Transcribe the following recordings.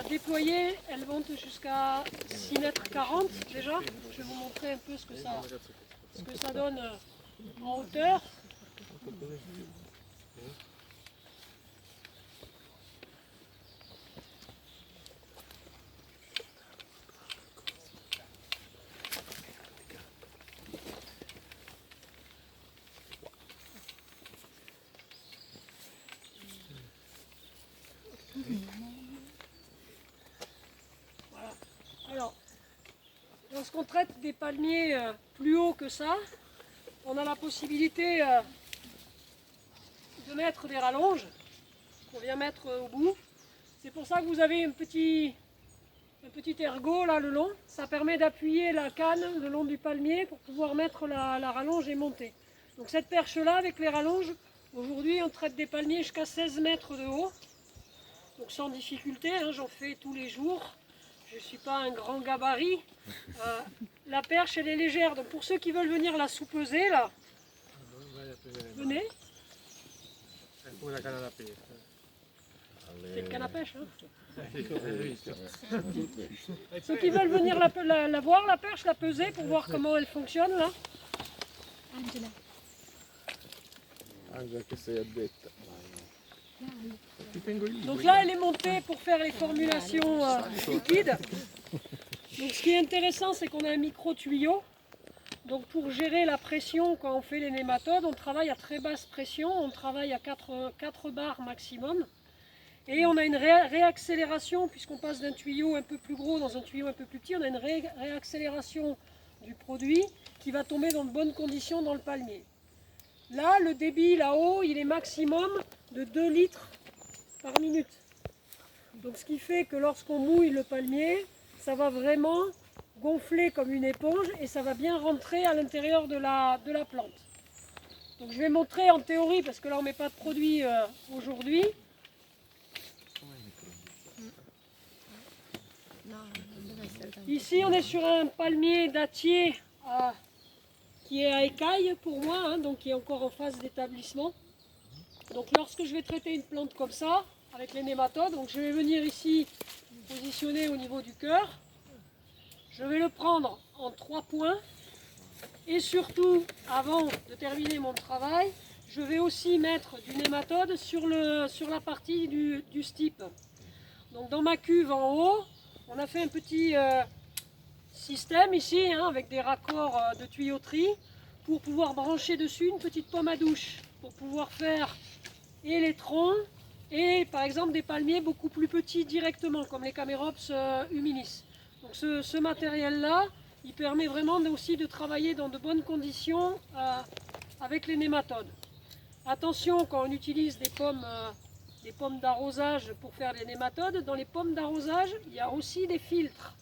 Déployées, elles montent jusqu'à 6,40 m déjà. Je vais vous montrer un peu ce que ça donne en hauteur. Voilà. Alors, lorsqu'on traite des palmiers plus hauts que ça, on a la possibilité de mettre des rallonges qu'on vient mettre au bout. C'est pour ça que vous avez un petit ergot là le long. Ça permet d'appuyer la canne le long du palmier pour pouvoir mettre la rallonge et monter. Donc cette perche là avec les rallonges, aujourd'hui on traite des palmiers jusqu'à 16 mètres de haut. Donc sans difficulté, hein, j'en fais tous les jours. Je ne suis pas un grand gabarit. La perche elle est légère. Donc pour ceux qui veulent venir la sous-peser là, venez. C'est une canne à pêche. Hein. Ceux qui veulent venir la voir, la perche, la peser pour voir comment elle fonctionne là. Donc là elle est montée pour faire les formulations liquides. Donc ce qui est intéressant c'est qu'on a un micro tuyau. Donc pour gérer la pression quand on fait les nématodes, on travaille à très basse pression, on travaille à 4 bars maximum. Et on a une réaccélération, puisqu'on passe d'un tuyau un peu plus gros dans un tuyau un peu plus petit, on a une réaccélération du produit qui va tomber dans de bonnes conditions dans le palmier. Là, le débit là-haut, il est maximum de 2 litres par minute. Donc ce qui fait que lorsqu'on mouille le palmier, ça va vraiment gonfler comme une éponge et ça va bien rentrer à l'intérieur de la plante. Donc je vais montrer en théorie, parce que là on ne met pas de produit aujourd'hui. Ici on est sur un palmier dattier qui est à écaille pour moi, hein, donc qui est encore en phase d'établissement. Donc lorsque je vais traiter une plante comme ça, avec les nématodes, donc je vais venir ici positionner au niveau du cœur. Je vais le prendre en 3 points. Et surtout, avant de terminer mon travail, je vais aussi mettre du nématode sur la partie du stipe. Donc dans ma cuve en haut, on a fait un petit système ici, hein, avec des raccords de tuyauterie, pour pouvoir brancher dessus une petite pomme à douche, pour pouvoir faire et les troncs, et par exemple des palmiers beaucoup plus petits directement, comme les Camerops humilis. Donc ce matériel-là, il permet vraiment aussi de travailler dans de bonnes conditions avec les nématodes. Attention quand on utilise des pommes d'arrosage pour faire les nématodes, dans les pommes d'arrosage, il y a aussi des filtres.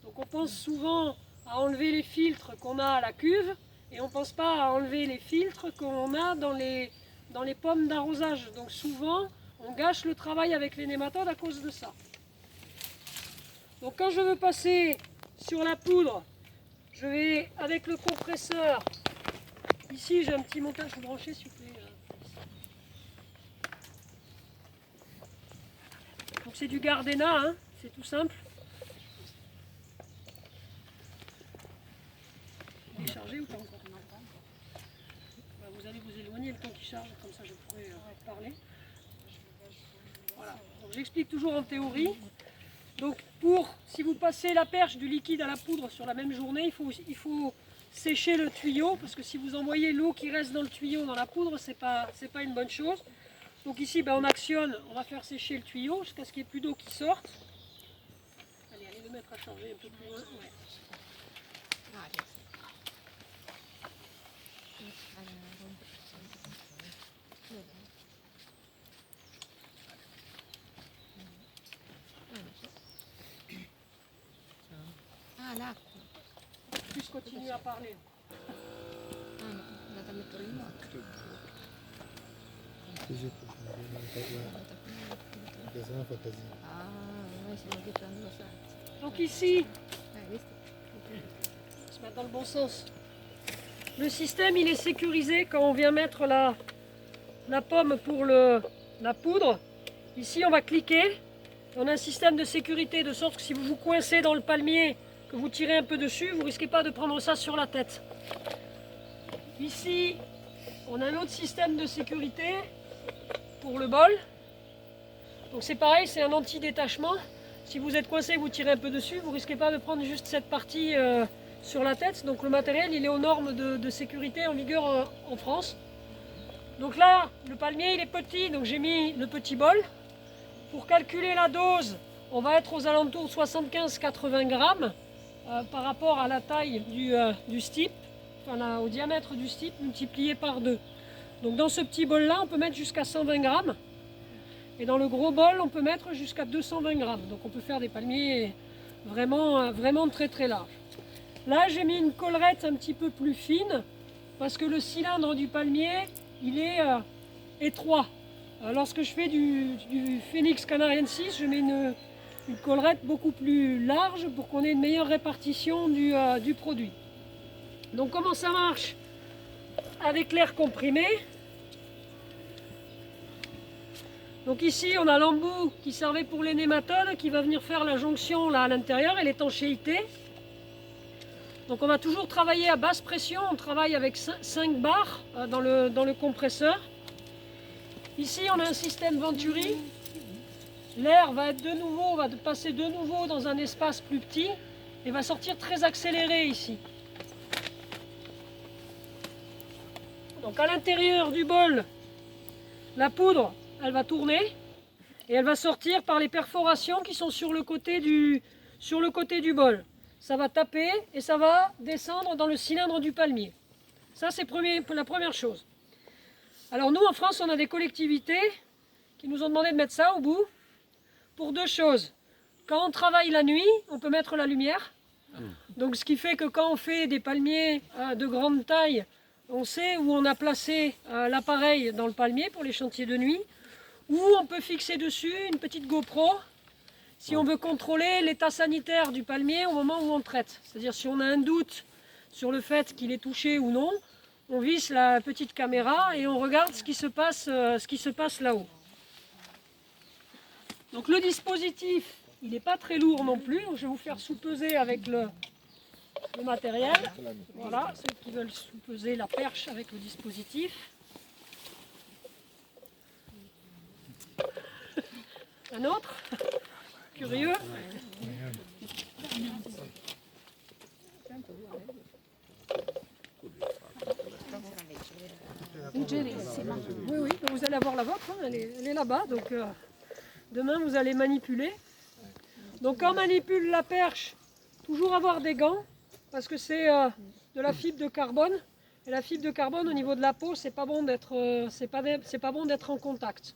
Donc on pense souvent à enlever les filtres qu'on a à la cuve et on ne pense pas à enlever les filtres qu'on a dans les pommes d'arrosage. Donc souvent, on gâche le travail avec les nématodes à cause de ça. Donc quand je veux passer sur la poudre, je vais avec le compresseur. Ici j'ai un petit montage branché s'il vous plaît. Donc c'est du Gardena, hein, c'est tout simple. Il est chargé ou pas encore? Vous allez vous éloigner le temps qu'il charge, comme ça je pourrai parler. Voilà. J'explique toujours en théorie. Donc si vous passez la perche du liquide à la poudre sur la même journée, il faut sécher le tuyau, parce que si vous envoyez l'eau qui reste dans le tuyau dans la poudre, c'est pas une bonne chose. Donc ici on actionne, on va faire sécher le tuyau jusqu'à ce qu'il n'y ait plus d'eau qui sorte. Allez le mettre à charger un peu plus loin. Ouais. Ah, l'acqua. Plus continue à parler. Ah no, andate a mettere il moto. Ah, noi siamo qui prendendo lo senso. Donc ici, Visto? on se met dans le bon sens. Le système il est sécurisé quand on vient mettre la pomme pour la poudre. Ici on va cliquer On a un système de sécurité de sorte que si vous vous coincez dans le palmier, que vous tirez un peu dessus, vous ne risquez pas de prendre ça sur la tête. Ici, on a un autre système de sécurité pour le bol. Donc c'est pareil, c'est un anti-détachement. Si vous êtes coincé et vous tirez un peu dessus, vous ne risquez pas de prendre juste cette partie sur la tête. Donc le matériel, il est aux normes de sécurité en vigueur en France. Donc là, le palmier, il est petit, donc j'ai mis le petit bol. Pour calculer la dose, on va être aux alentours de 75-80 grammes par rapport à la taille du stipe, enfin au diamètre du stipe multiplié par 2. Donc dans ce petit bol là, on peut mettre jusqu'à 120 grammes. Et dans le gros bol, on peut mettre jusqu'à 220 grammes. Donc on peut faire des palmiers vraiment très très larges. Là, j'ai mis une collerette un petit peu plus fine parce que le cylindre du palmier, il est étroit. Lorsque je fais du Phoenix canariensis, je mets une collerette beaucoup plus large pour qu'on ait une meilleure répartition du produit. Donc comment ça marche avec l'air comprimé? Donc ici, on a l'embout qui servait pour les nématodes qui va venir faire la jonction là à l'intérieur et l'étanchéité. Donc on va toujours travailler à basse pression, on travaille avec 5 bars dans le compresseur. Ici, on a un système Venturi. L'air va passer de nouveau dans un espace plus petit et va sortir très accéléré ici. Donc à l'intérieur du bol, la poudre, elle va tourner et elle va sortir par les perforations qui sont sur le côté du bol. Ça va taper et ça va descendre dans le cylindre du palmier. Ça, c'est la première chose. Alors nous, en France, on a des collectivités qui nous ont demandé de mettre ça au bout pour 2 choses. Quand on travaille la nuit, on peut mettre la lumière. Donc ce qui fait que quand on fait des palmiers de grande taille, on sait où on a placé l'appareil dans le palmier pour les chantiers de nuit. Ou on peut fixer dessus une petite GoPro si on veut contrôler l'état sanitaire du palmier au moment où on traite. C'est-à-dire si on a un doute sur le fait qu'il est touché ou non, on visse la petite caméra et on regarde ce qui se passe là-haut. Donc le dispositif, il n'est pas très lourd non plus. Donc je vais vous faire sous-peser avec le matériel. Voilà, ceux qui veulent sous-peser la perche avec le dispositif. Un autre? Curieux? Oui, oui, donc vous allez avoir la vôtre, hein, elle est là-bas, donc demain vous allez manipuler. Donc quand on manipule la perche, toujours avoir des gants, parce que c'est de la fibre de carbone, et la fibre de carbone au niveau de la peau, c'est pas bon d'être en contact.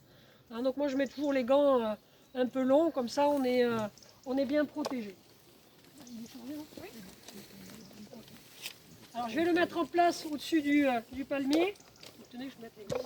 Hein, donc moi je mets toujours les gants un peu longs, comme ça on est bien protégé. Alors je vais le mettre en place au-dessus du palmier. Tenez, je vais mettre les gants.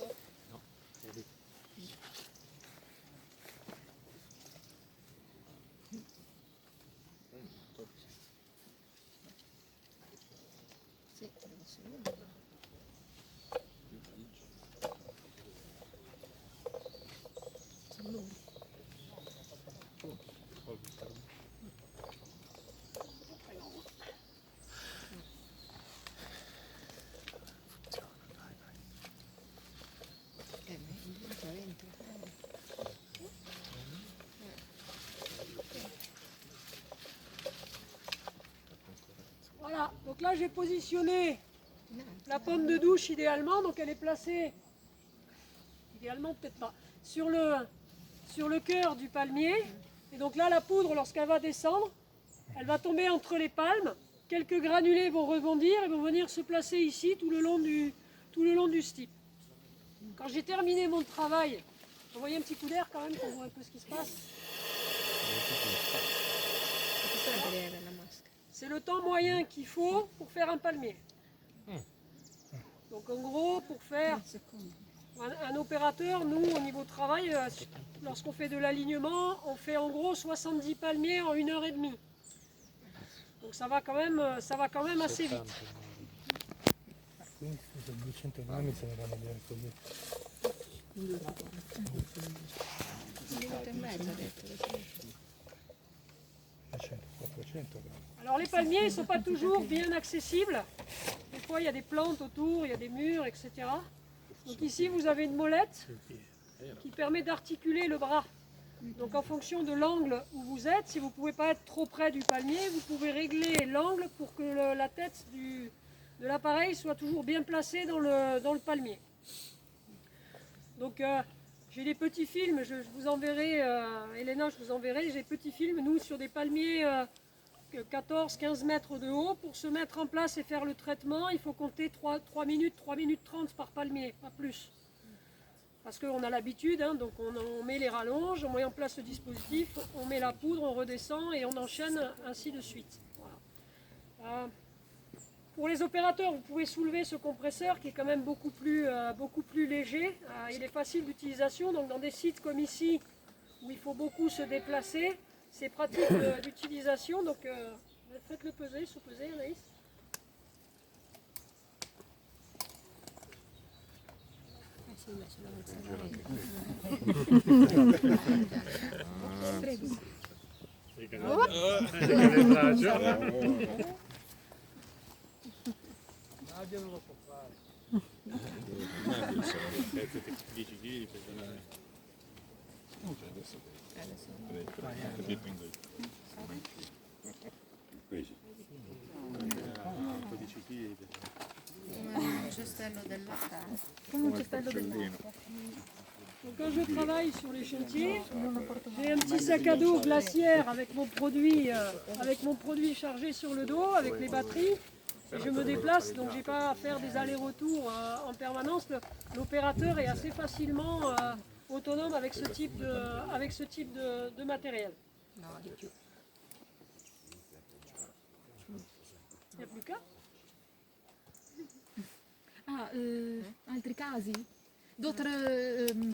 Voilà, donc là j'ai positionné la pomme de douche idéalement, donc elle est placée, idéalement peut-être pas, sur le cœur du palmier. Et donc là la poudre, lorsqu'elle va descendre, elle va tomber entre les palmes, quelques granulés vont rebondir et vont venir se placer ici tout le long du stipe. Quand j'ai terminé mon travail, vous voyez un petit coup d'air quand même pour voir un peu ce qui se passe. C'est le temps moyen qu'il faut pour faire un palmier. Donc en gros, pour faire un opérateur, nous au niveau travail, lorsqu'on fait de l'alignement, on fait en gros 70 palmiers en 1h30. Donc ça va quand même assez vite. Alors les palmiers ne sont pas toujours bien accessibles. Des fois il y a des plantes autour, il y a des murs, etc. Donc ici vous avez une molette qui permet d'articuler le bras. Donc en fonction de l'angle où vous êtes, si vous ne pouvez pas être trop près du palmier, vous pouvez régler l'angle pour que la tête de l'appareil soit toujours bien placée dans le palmier. Donc j'ai des petits films, je vous enverrai, Elena, je vous enverrai, j'ai des petits films, nous, sur des palmiers 14-15 mètres de haut. Pour se mettre en place et faire le traitement, il faut compter 3 minutes 30 par palmier, pas plus. Parce qu'on a l'habitude, hein, donc on met les rallonges, on met en place le dispositif, on met la poudre, on redescend et on enchaîne ainsi de suite. Voilà. Pour les opérateurs, vous pouvez soulever ce compresseur qui est quand même beaucoup plus léger. Il est facile d'utilisation, donc dans des sites comme ici, où il faut beaucoup se déplacer, c'est pratique d'utilisation. Donc faites-le peser, sous-peser, Anaïs. Nadia non lo può fare. 10 kg Un cestello dell'acqua. Come un cestello dell'acqua. Donc quand je travaille sur les chantiers, j'ai un petit sac à dos glaciaire avec mon produit chargé sur le dos, avec les batteries. Et je me déplace, donc j'ai pas à faire des allers-retours en permanence. L'opérateur est assez facilement autonome avec ce type de matériel. Il n'y a plus qu'à. Altri casi? Dotter